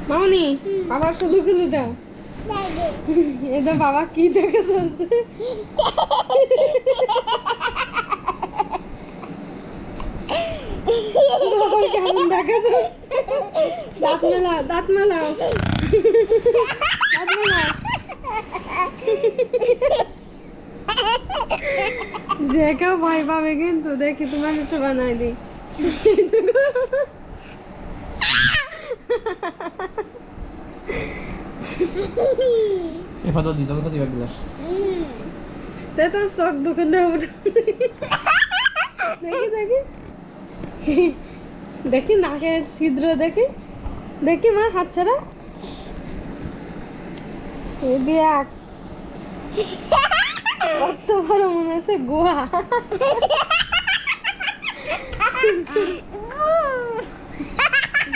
মামনি বাবার শুধু খুলে দাও। এটা বাবা কি দেখে চলছে? বাবার কেমন দেখে চলছে? দাঁত মেলাও, দাঁত মেলাও, দাঁত মেলাও। যে কেউ ভয় পাবে কিন্তু, দেখি তোমার একটু বানাই দিই। এবার তো দিতে তো দিবার গ্লাস তে তো চোখ দোকানে উঠে। দেখি দেখি দেখি নাকের ছিদ্র দেখি, দেখি মা হাত ছাড়া দেখ কত বড় মনে আছে গোয়া।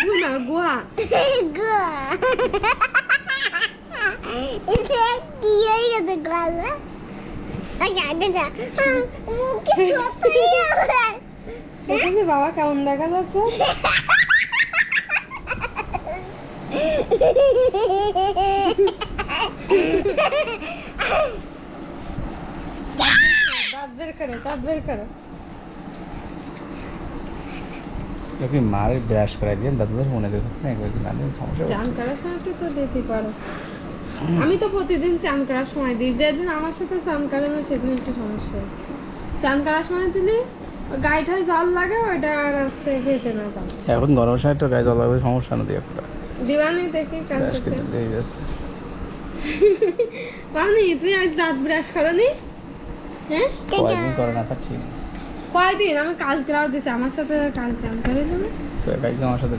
গুনা গোয়া দেখেছি বাবা কেমন দেখা যাচ্ছে। দাঁত বের করো, দাঁত বের করো। ওকে মারে ব্রাশ করাই দিয়ে দাদুদের মনে দেখছ না একবার না দিন সমস্যা চান করার সময় তো দিতে পারো। আমি তো প্রতিদিন চান করার সময় দিই, যেদিন আমার সাথে চান করে না সেদিন একটু সমস্যা হয়। চান করার সময় দিলে গায়ে ঠায় জল লাগে, ওইটা আর আসছে ভেজে না দাও। এখন গরম সময় তো গায়ে জল লাগবে সমস্যা না দিয়ে একটা দিবানি দেখি কাল ব্রাশ থেকে। করতে দিয়ে যাচ্ছে পানি তুই আজ দাঁত ব্রাশ করনি? হ্যাঁ কয়দিন করে না তা ঠিক কয়দিন? আমি কালকে রাও দিছি, আমার সাথে কাল চান করে যাবে। তো একদম আমার সাথে